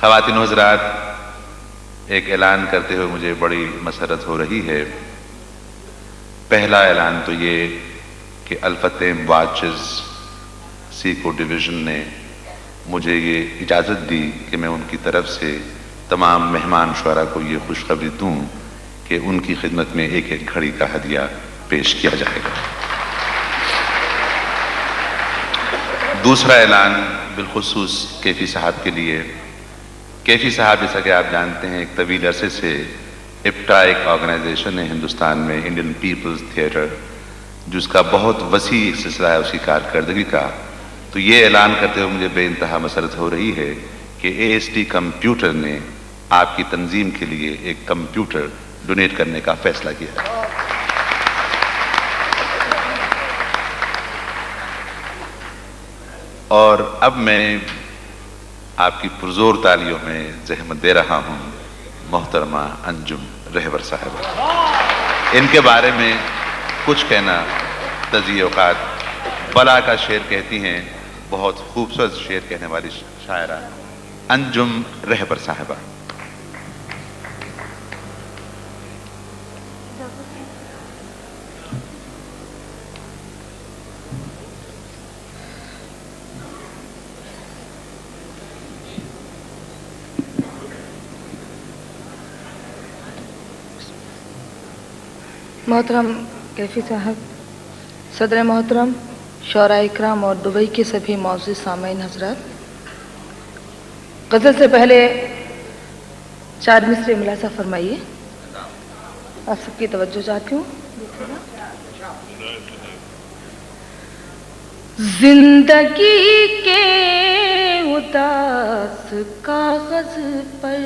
ख़वातीन व हज़रात, एक ऐलान करते हुए मुझे बड़ी मसरत हो रही है। पहला ऐलान तो ये कि अल-फतेह वाचेस सीको डिवीज़न ने मुझे ये इजाज़त दी कि मैं उनकी तरफ से तमाम मेहमान शुरा को ये खुशखबरी दूँ कि उनकी खिदमत में एक एक घड़ी का हदिया पेश किया जाएगा। दूसरा ऐलान बिलखुसूस कैफी साहब के लिए। कैफी साहब, जैसा कि आप जानते हैं, एक तवील अरसे से इप्टा एक ऑर्गेनाइजेशन है हिंदुस्तान में, इंडियन पीपल्स थिएटर, जिसका बहुत वसी सिलसिला है उसकी कारकर्दगी का। तो ये ऐलान करते हुए मुझे बेइंतहा मसरत हो रही है कि AST कंप्यूटर ने आपकी तंजीम के लिए एक कंप्यूटर डोनेट करने का फैसला किया है। और अब मैं आपकी पुरजोर तालियों में ज़हमत दे रहा हूँ मोहतरमा अंजुम रहबर साहब। इनके बारे में कुछ कहना तज़िये औक़ात। बला का शेर कहती हैं, बहुत खूबसूरत शेर कहने वाली शायरा अंजुम रहबर साहबा। मोहतरम कैफी साहब, सदर मोहतरम, शौरा इकराम और दुबई के सभी मौजूद सामीन हजरात, गज़ल से पहले 4 मिसरे मुलाजा फरमाइए। आप सबकी तवज्जो चाहती हूँ। जिंदगी के उदास कागज पर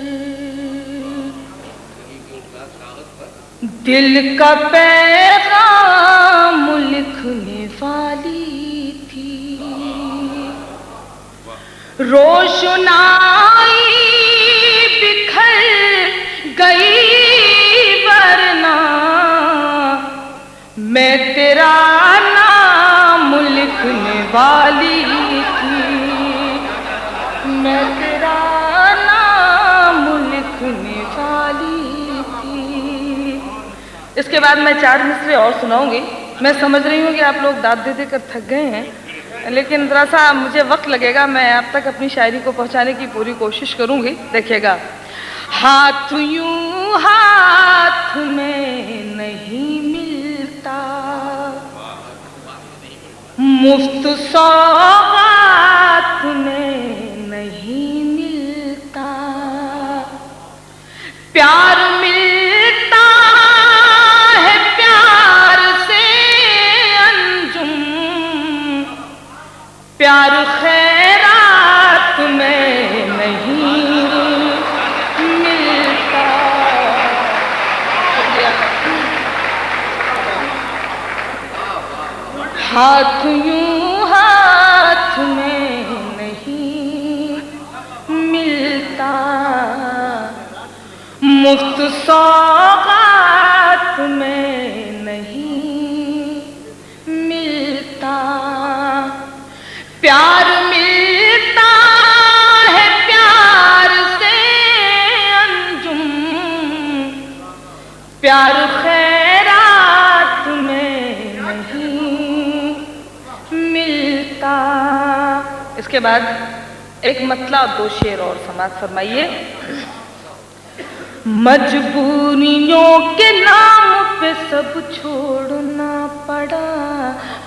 दिल का पैगाम लिखने वाली थी, रोशनाई बिखर गई वरना मैं तेरा नाम लिखने वाली थी, मैं तेरा नाम लिखने वाली। इसके बाद मैं 4 मिसरे और सुनाऊंगी। मैं समझ रही हूँ कि आप लोग दाद दे देकर थक गए हैं, लेकिन ज़रा सा मुझे वक्त लगेगा। मैं आप तक अपनी शायरी को पहुँचाने की पूरी कोशिश करूँगी। देखिएगा। हाथ यूं हाथ में नहीं मिलता, मुफ्त सौगात में नहीं मिलता, प्यार मिलता प्यार खैरात में नहीं मिलता। हाथ यूं हाथ में नहीं मिलता, मुफ्त सौगात में नहीं मिलता, प्यार मिलता है प्यार से अंजुम, प्यार खैरात में नहीं मिलता। इसके बाद एक मतला और 2 शेर और समाअत फरमाइए। मजबूरियों के नाम पे सब छोड़ना पड़ा,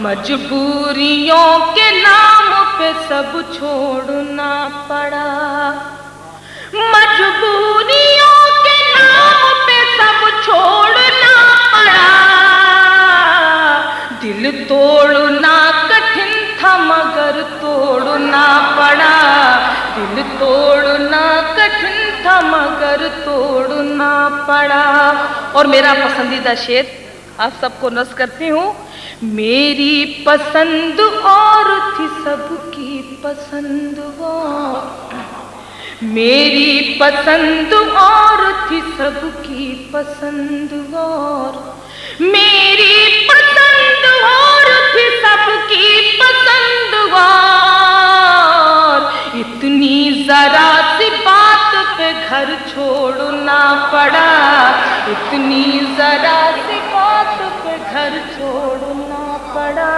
मजबूरियों के नाम पे सब छोड़ना पड़ा, मजबूरियों के नाम पे सब छोड़ना पड़ा, दिल तोड़ना कठिन था मगर तोड़ना पड़ा, दिल तोड़ना कठिन था मगर तोड़ना पड़ा। और मेरा पसंदीदा शेर आप सबको नज़्म करती हूँ। मेरी पसंद और थी सबकी पसंद और, मेरी पसंद और थी सबकी पसंद और, मेरी पसंद और थी सबकी पसंद और, इतनी जरा सी बात घर छोड़ना पड़ा, इतनी जरा सी बात पे घर छोड़ना पड़ा।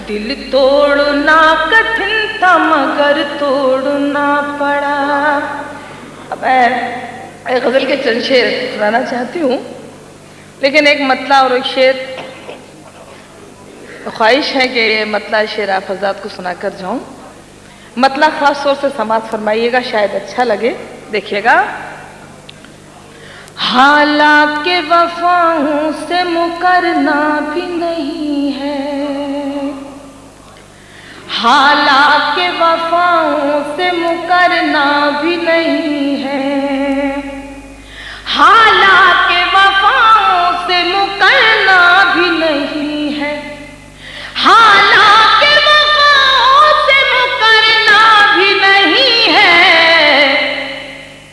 दिल तोड़ना कठिन था मगर तोड़ना पड़ा। अब मैं गजल के चंद शेर सुनाना चाहती हूँ, लेकिन एक मतला और एक शेर ख्वाहिश है कि ये मतला शेर आप हज़रात को सुनाकर जाऊं। मतला खास तौर से समाज फरमाइएगा, शायद अच्छा लगे। देखिएगा। हालांकि वफाओं से मुकरना भी नहीं है, हालांकि वफाओं से मुकरना भी नहीं है, हालांकि वफाओं से मुकरना भी नहीं है, हालांकि वफाओं से मुकरना भी नहीं है।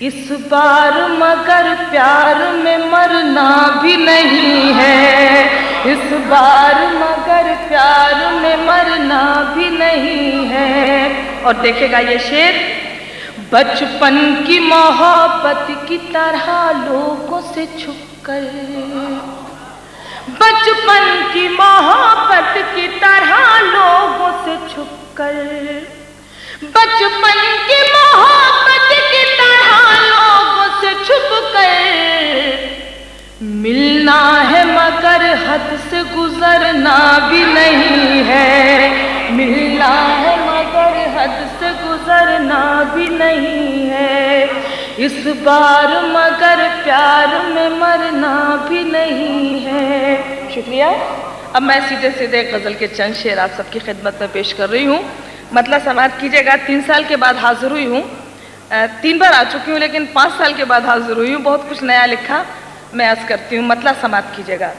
इस बार मगर प्यार में मरना भी नहीं है, इस बार मगर प्यार में मरना भी नहीं है। और देखेगा ये शेर, बचपन की मोहब्बत की तरह लोगों से छुपकर, बचपन की मोहब्बत की तरह लोगों से छुपकर, बचपन की मोहब्बत की तरह लोगों से छुपकर मिलना है मगर हद से गुजरना भी नहीं है, मिलना है मगर हद से गुजरना भी नहीं है। इस बार मगर प्यार में मरना भी नहीं है। शुक्रिया। अब मैं सीधे सीधे गज़ल के चंद शेर आप सबकी खिदमत में पेश कर रही हूँ। मतलब समाप्त कीजिएगा। 3 साल के बाद हाजिर हुई हूँ, 3 बार आ चुकी हूँ, लेकिन 5 साल के बाद हाजिर हुई हूँ। बहुत कुछ नया लिखा, मैं अर्ज करती हूँ। मतलब समाप्त कीजिएगा।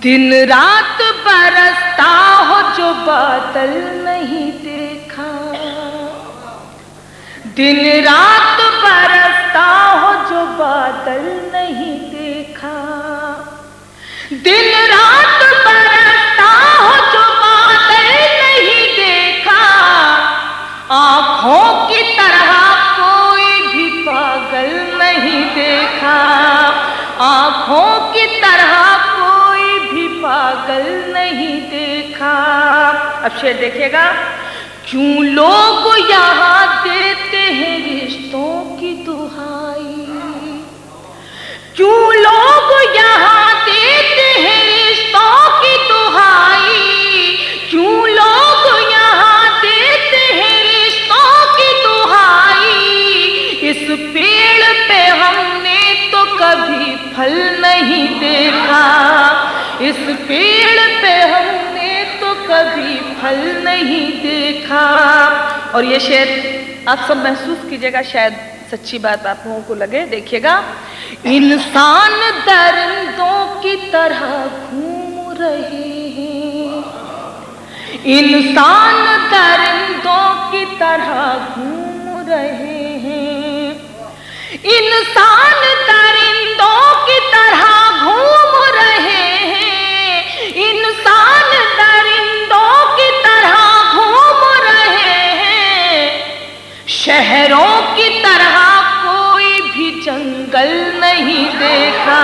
दिन रात बरसता हो जो बादल नहीं देखा, दिन रात बरसता हो जो बादल नहीं देखा, दिन रात बरसता हो जो बादल नहीं देखा। आँखों की तरह कोई भी पागल नहीं देखा, आँखों की तरह कोई भी पागल नहीं देखा। अब शेर देखिएगा। क्यों लोग यहाँ देते हैं रिश्तों की दुहाई, क्यों लोग यहाँ देते हैं रिश्तों की दुहाई, क्यों लोग यहाँ देते हैं रिश्तों की दुहाई। इस पेड़ पे हमने तो कभी फल नहीं देखा, इस पेड़ पे हमने तो कभी फल नहीं देखा। और ये शेर आप सब महसूस कीजिएगा, शायद सच्ची बात आप लोगों को लगे। देखिएगा। इंसान दरिंदों की तरह घूम रहे हैं, इंसान दरिंदों की तरह घूम रहे हैं, इंसान दरिंदों की तरह घूम रहे हैं, इंसान दरिंदों की तरह घूम रहे हैं। शहरों की तरह कोई भी जंगल नहीं देखा,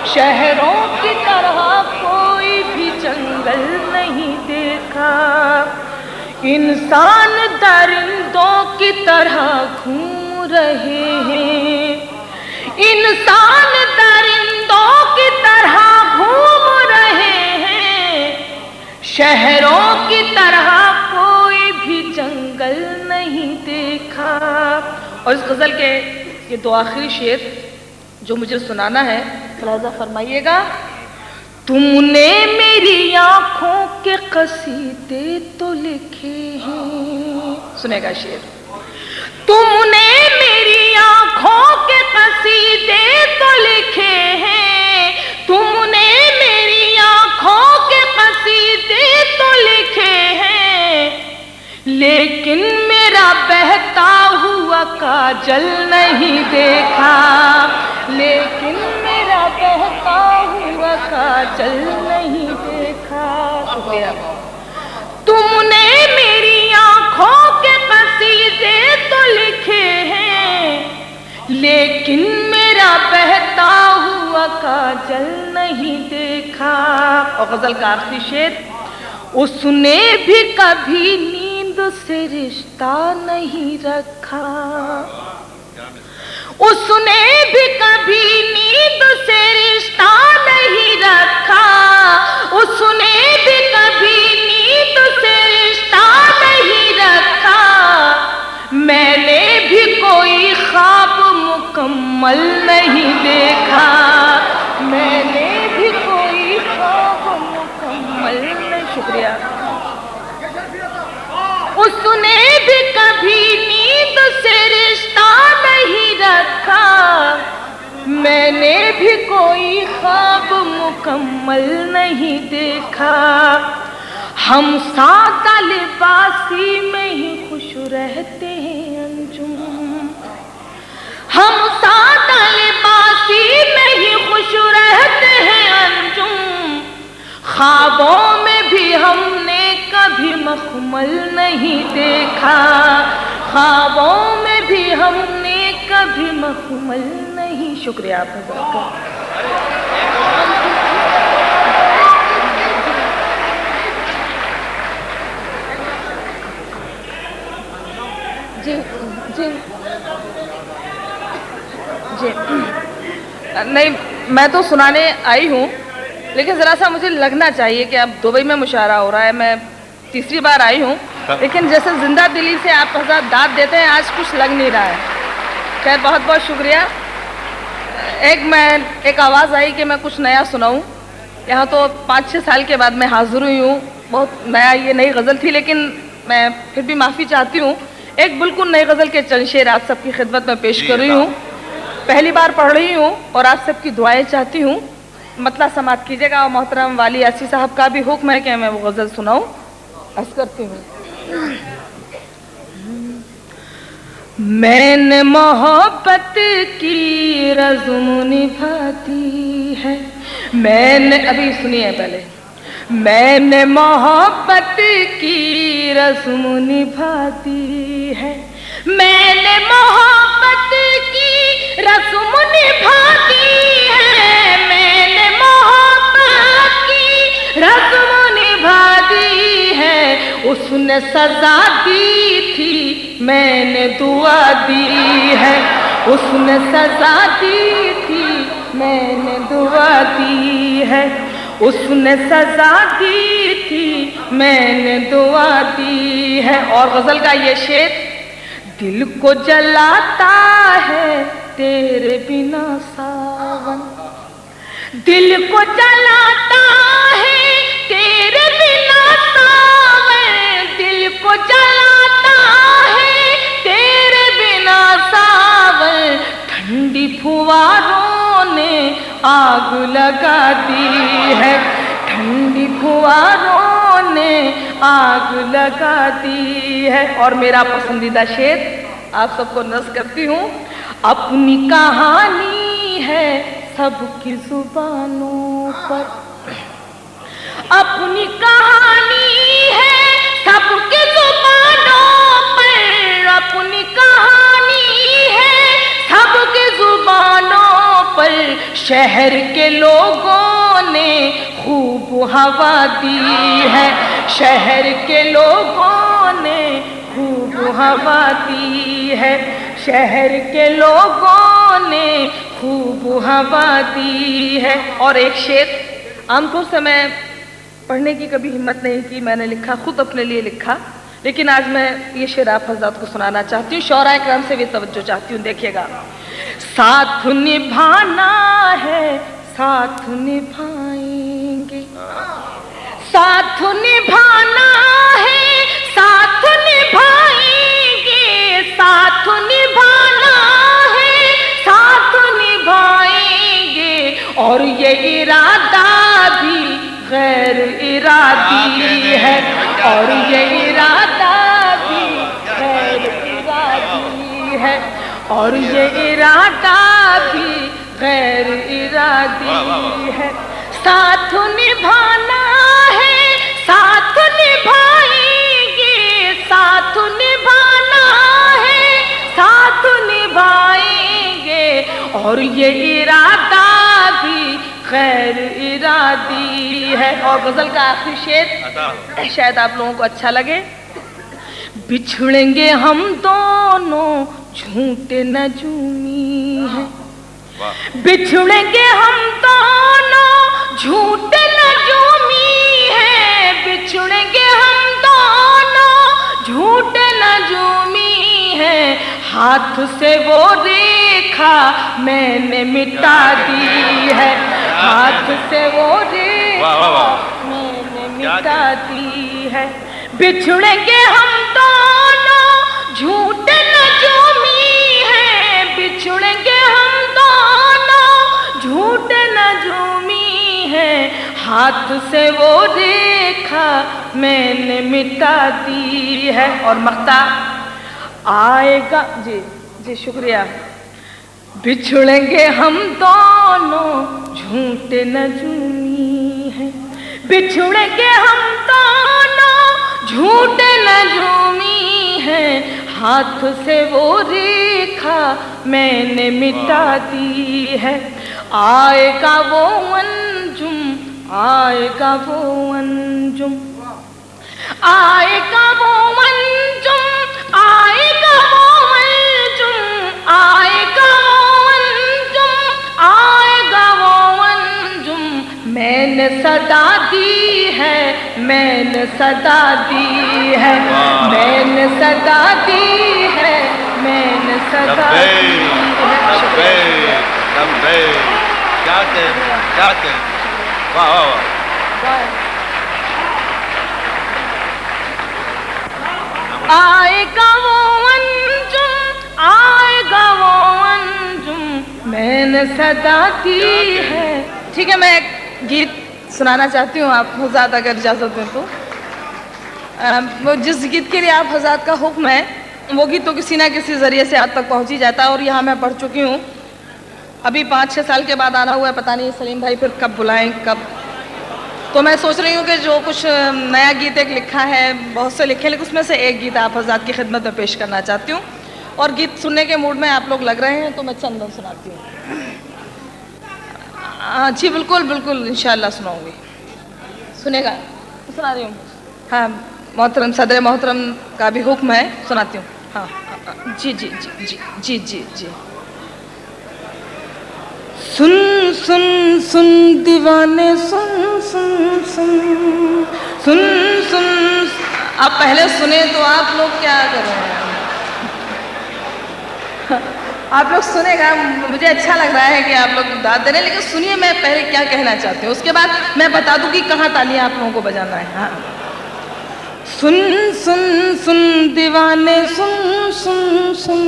शहरों की तरह कोई भी जंगल नहीं देखा। इंसान दरिंदों की तरह घूम रहे हैं, इंसान दरिंदों की तरह घूम रहे हैं। शहरों की तरह कोई भी जंगल नहीं देखा। और इस गज़ल के ये 2 आखिरी शेर जो मुझे सुनाना है, मुलाज़ा फरमाइएगा। तुमने मेरी आँखों के कसीदे तो लिखे हैं, सुनेगा शेर। तुमने मेरी आँखों के कसीदे तो लिखे हैं, तुमने मेरी आँखों के कसीदे तो लिखे हैं। लेकिन मेरा बहता हुआ काजल नहीं देखा, लेकिन मेरा बहता हुआ काजल नहीं देखा। शुक्रिया। तुमने मेरी आँखों के कसीदे तो लिखे हैं, बहता हुआ काजल नहीं देखा। और गजल का आखिरी शेर, उसने भी कभी नींद से रिश्ता नहीं रखा। उसने भी कभी नींद से रिश्ता नहीं रखा। उसने भी कभी नींद से रिश्ता नहीं रखा। मैंने भी कोई ख्वाब मुकम्मल नहीं देखा। मैंने भी कोई ख्वाब मुकम्मल नहीं। शुक्रिया। उसने भी कभी नींद से रिश्ता नहीं रखा। मैंने भी कोई ख्वाब मुकम्मल नहीं देखा। हम सादा लिबासी में ही खुश रहते हैं अंजुम। हम सादा लिबासी में ही खुश रहते हैं अंजुम। ख्वाबों में भी हमने कभी मखमल नहीं देखा। ख्वाबों में भी हमने कभी मखमल नहीं। शुक्रिया आप का। जी जी जी नहीं, मैं तो सुनाने आई हूँ, लेकिन ज़रा सा मुझे लगना चाहिए कि अब दुबई में मुशायरा हो रहा है। मैं तीसरी बार आई हूँ, लेकिन जैसे जिंदा दिली से आप हज़रात दाद देते हैं, आज कुछ लग नहीं रहा है। खैर, बहुत बहुत शुक्रिया। एक आवाज़ आई कि मैं कुछ नया सुनाऊँ। यहाँ तो 5-6 साल के बाद मैं हाजिर हुई हूँ। बहुत नया, ये नई गज़ल थी, लेकिन मैं फिर भी माफ़ी चाहती हूँ। एक बिल्कुल नई गज़ल के चंद शेर आप सबकी खिदमत में पेश कर रही हूँ। पहली बार पढ़ रही हूँ और आप सबकी दुआएं चाहती हूँ। मतलब समात कीजिएगा। और मोहतरम वाली यासी साहब का भी हुक्म है कि मैं वो गज़ल सुनाऊँ। अर्ज़ करती हूँ। मैंने मोहब्बत की रज़्म निभाती है। मैंने, अभी सुनिए पहले। मैंने मोहब्बत की रस्म निभाती है। मैंने मोहब्बत की रस्म निभाती है। मैंने मोहब्बत की रस्म निभाती है। उसने सजा दी थी, मैंने दुआ दी है। उसने सजा दी थी, मैंने दुआ दी है। उसने सजा दी थी, मैंने दुआ दी है। और गजल का ये शेर, दिल को जलाता है तेरे बिना सावन। दिल को जलाता है तेरे बिना सावन। दिल को जलाता है तेरे बिना सावन। ठंडी फुवारों ने आग लगा दी है। ठंडी फुवारों ने आग लगा दी है। और मेरा पसंदीदा शेर आप सबको नज़्म करती हूँ। अपनी कहानी है सबकी जुबानों पर। अपनी कहानी है सबकी जुबानों पर। अपनी कहानी है सबकी जुबानों पर। शहर के लोगों ने खूब हवा दी है। शहर के लोगों ने खूब हवा दी है। शहर के लोगों ने खूब हवा दी है। और एक शेर, आमतौर से मैं पढ़ने की कभी हिम्मत नहीं की, मैंने लिखा, खुद अपने लिए लिखा, लेकिन आज मैं ये शेर आप हज़रात को सुनाना चाहती हूँ। शौराए किराम से भी तवज्जो चाहती हूँ। देखिएगा। साथ निभाना है, साथ निभाएंगे। साथ निभाना है, साथ निभाएंगे। साथ निभाना है, साथ निभाएंगे। और ये इरादा भी गैर इरादी है। और ये इरादा भी गैर इरादी है। और ये इरादा भी गैर इरादी है। साथ निभाना है, साथ निभाएंगे। साथ निभाना है, साथ निभाएंगे। और ये इरादा भी खैर इरादी है। और गजल का आखिरी शेर शायद आप लोगों को अच्छा लगे। बिछड़ेंगे हम दोनों झूठे नजूमी हैं, बिछड़ेंगे हम दोनों झूठे नजूमी हैं, बिछड़ेंगे हम दोनों झूठे नजूमी हैं। हाथ से वो रेखा मैंने मिटा दी है, हाथ से वो रेखा मैंने मिटा दी है। बिछड़ेंगे हम दोनों झूठे नजूमी हैं, बिछड़ेंगे हम दोनों झूठे नजूमी हैं। हाथ से वो रेखा मैंने मिटा दी है। और मक्ता आएगा जी जी शुक्रिया। बिछड़ेंगे हम दोनों झूठे नजूमी हैं, बिछड़ेंगे हम दोनों झूठे नजूमी हैं। हाथ से वो रेखा मैंने मिटा दी है। आएगा वो अंजुम, आएगा वो अंजुम, आएगा वो अंजुम, आएगा वो अंजुम, आएगा वो अंजुम, आएगा वो अंजुम। मैंने सदा दी है, मैंने सदा दी है, मैंने सदा दी है, मैंने सदा दी है। क्या कहें वाह वाह वाह। आएगा वो अंजुम, आएगा वो अंजुम, मैंने सदा दी है। ठीक है, मैं एक गीत सुनाना चाहती हूँ, आप हज़रत अगर इजाज़त दें तो। वो जिस गीत के लिए आप हज़रत का हुक्म है, वो गीत तो किसी ना किसी ज़रिए से आप तक पहुँच ही जाता है। और यहाँ मैं पढ़ चुकी हूँ, अभी 5-6 साल के बाद आना हुआ है, पता नहीं सलीम भाई फिर कब बुलाएं कब। तो मैं सोच रही हूँ कि जो कुछ नया गीत एक लिखा है, बहुत से लिखे, लेकिन उसमें से एक गीत आप हज़रत की खिदमत में पेश करना चाहती हूँ। और गीत सुनने के मूड में आप लोग लग रहे हैं तो मैं चंदन सुनाती हूँ। जी बिल्कुल बिल्कुल इंशाअल्लाह सुनाऊंगी, सुनेगा, सुना रही हूँ। हाँ, मोहतरम सदर मोहतरम का भी हुक्म है, सुनाती हूँ। हाँ जी जी जी जी जी जी जी। सुन सुन सुन दीवाने सुन सुन सुन सुन सुन। आप पहले सुने तो आप लोग क्या कर रहे हैं? आप लोग सुनेगा, मुझे अच्छा लग रहा है कि आप लोग दाद दे रहे हैं, लेकिन सुनिए मैं पहले क्या कहना चाहती हूँ, उसके बाद मैं बता दूँ कि कहाँ तालियां आप लोगों को बजाना है। हाँ, सुन सुन सुन दीवाने सुन सुन सुन।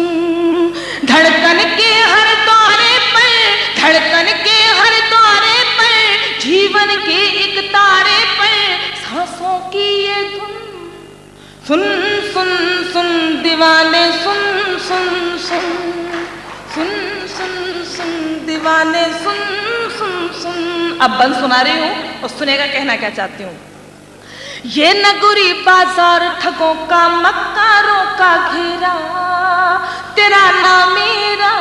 धड़कन के हर द्वारे पर, धड़कन के हर द्वारे पर, जीवन के एक तारे पर सांसों की ये धुन। सुन सुन सुन दीवाने सुन सुन सुन सुन सुन सुन दीवाने सुन सुन सुन। अब बंद सुना रही हूँ और सुनेगा कहना क्या चाहती हूँ। ये नगरी बाजार ठगों का मक्कारों का घेरा, तेरा नाम मेरा।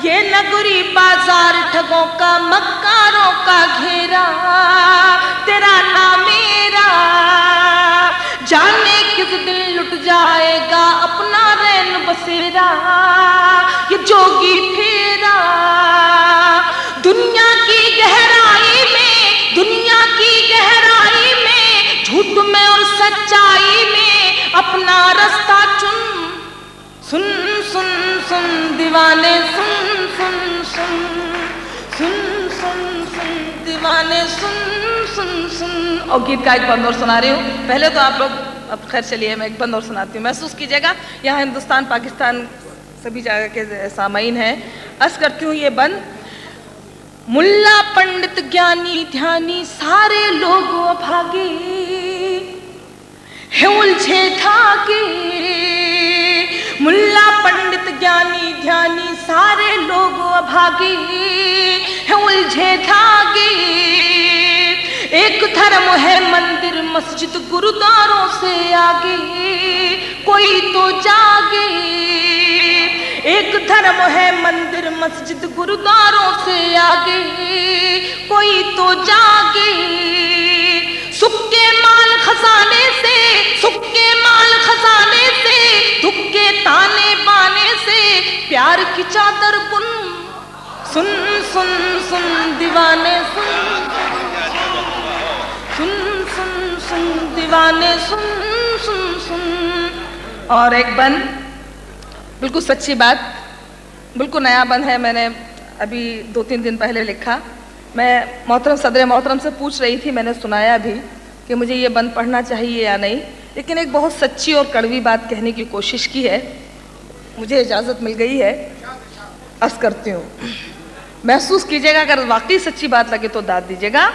ये नगरी बाजार ठगों का मक्कारों का घेरा, तेरा नाम मेरा। जाने किस दिन लुट जाएगा अपना रैन बसेरा, ये जोगी फेरा। दुनिया की गहराई में, दुनिया की गहराई में, झूठ में और सच्चाई में अपना रास्ता चुन। सुन सुन सुन दीवाने सुन सुन सुन सुन सुन सुन दीवाने सुन सुन सुन। और गीत का एक बंद और सुना रही हूँ। पहले तो आप लोग, अब खैर चलिए मैं एक बंद और सुनाती हूँ, महसूस कीजिएगा। यहाँ हिंदुस्तान पाकिस्तान सभी जगह के सामाइन हैं। अर्ज करती हूँ ये बंद। मुल्ला पंडित ज्ञानी ध्यानी सारे लोग अभागे है उलझे धागे। मुल्ला पंडित ज्ञानी ध्यानी सारे लोग अभागे है उलझे धागे। एक धर्म है मंदिर मस्जिद गुरुद्वारों से आगे, कोई तो जागे। एक धर्म है मंदिर मस्जिद गुरुद्वारों से आगे, कोई तो जागे। सुख के माल खजाने से, सुख के माल खजाने से, दुख के ताने बाने से प्यार की चादर बुन। सुन सुन सुन दीवाने सुन, सुन सुन सुन दीवाने सुन सुन सुन। और एक बंद, बिल्कुल सच्ची बात, बिल्कुल नया बंद है, मैंने अभी 2-3 दिन पहले लिखा। मैं मोहतरम सदर मोहतरम से पूछ रही थी, मैंने सुनाया भी कि मुझे ये बंद पढ़ना चाहिए या नहीं, लेकिन एक बहुत सच्ची और कड़वी बात कहने की कोशिश की है, मुझे इजाज़त मिल गई है, अर्ज़ करती हूँ। महसूस कीजिएगा, अगर वाकई सच्ची बात लगे तो दाद दीजिएगा।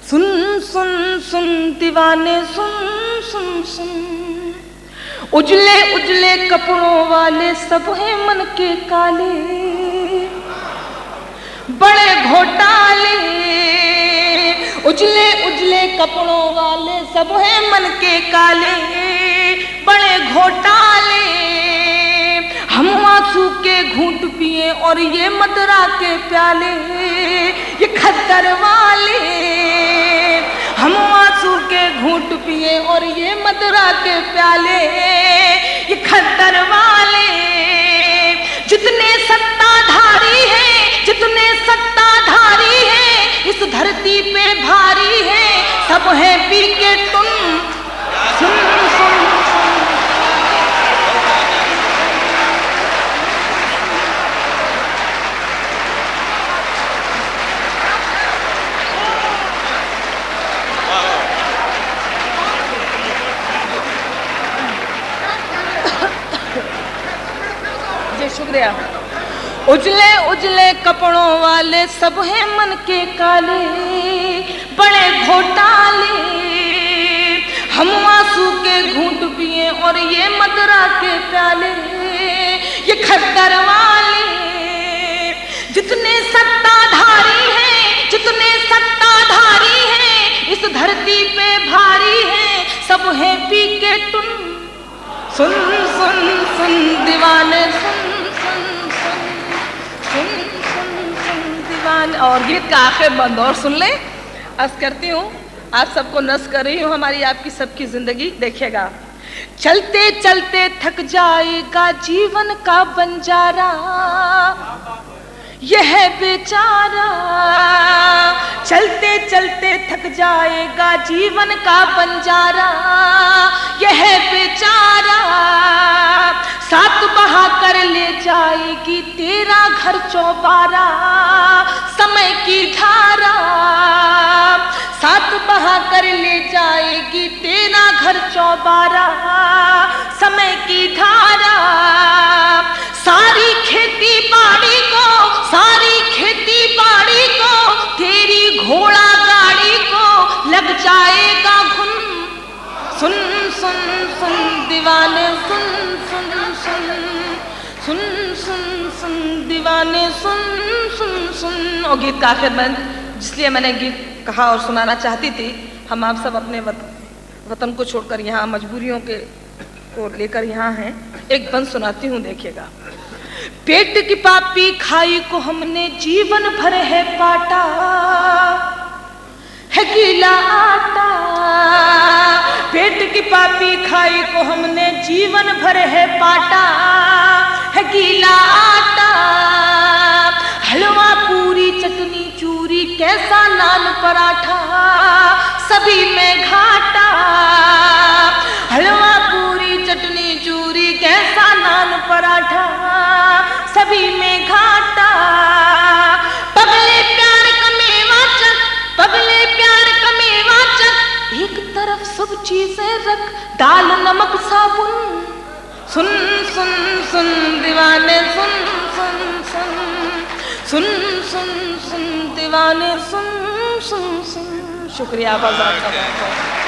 सुन सुन सुन दीवाने सुन सुन सुन, उजले उजले कपड़ों वाले सब हैं मन के काले, बड़े घोटाले। उजले उजले कपड़ों वाले सब हैं मन के काले, बड़े घोटाले। हम आंसू के घूंट पिए और ये मदरा के प्याले, ये खद्दर वाले। हम आंसू के घूंट पिए और ये मदरा के प्याले, ये खद्दर वाले। जितने सत्ताधारी हैं, जितने सत्ताधारी हैं, इस धरती पे भारी हैं, सब हैं पी के तुम। सुन सुन सुन, शुक्रिया। उजले उजले कपड़ों वाले सब हैं मन के काले, बड़े घोटाले। हम आंसू के घूंट पिए और ये मदरा के प्याले, ये खद्दर वाले। जितने सत्ताधारी हैं, जितने सत्ताधारी हैं, इस धरती पे भारी हैं, सब हैं पी के टुन। सुन सुन सुन दीवाने सुन सुन सुन, सुन सुन सुन दीवाने। और गीत का आखिर बंद और सुन ले, अर्ज करती हूँ, आप सबको नस कर रही हूँ, हमारी आपकी सबकी जिंदगी। देखिएगा, चलते चलते थक जाएगा जीवन का बंजारा, यह बेचारा। चलते चलते थक जाएगा जीवन का बंजारा, यह बेचारा। साथ बहा कर ले जाएगी तेरा घर चौबारा, समय की धारा। साथ बहा कर ले जाएगी तेरा घर चौबारा, समय की धारा। सारी खेती बाड़ी को, सारी खेती बाड़ी को, तेरी घोड़ा गाड़ी को लग जाएगा घुन। सुन सुन सुन दीवाने सुन सुन सुन, सुन सुन सुन दीवाने सुन सुन सुन। और गीत का आखिर बंद, जिसलिए मैंने गीत कहा और सुनाना चाहती थी। हम आप सब अपने वतन को छोड़कर यहाँ मजबूरियों के को लेकर यहाँ हैं। एक बंद सुनाती हूँ, देखिएगा। पेट की पापी खाई को हमने जीवन भर है पाटा, है गीला आटा। पेट की पापी खाई को हमने जीवन भर है पाटा, है गीला आटा। हलवा पूरी चटनी चूरी कैसा नान पराठा, सभी में घाटा। हलवा पूरी चटनी चूरी कैसा नान पराठा, सभी में घाटा। पगले प्यार का मेवा चख, पगले प्यार का मेवा चख, एक तरफ सब चीजें रख, दाल नमक साबुन। सुन सुन सुन दीवाने सुन सुन सुन, सुन सुन सुन दीवाने सुन सुन सुन। शुक्रिया, आवाज़ आपका बहुत।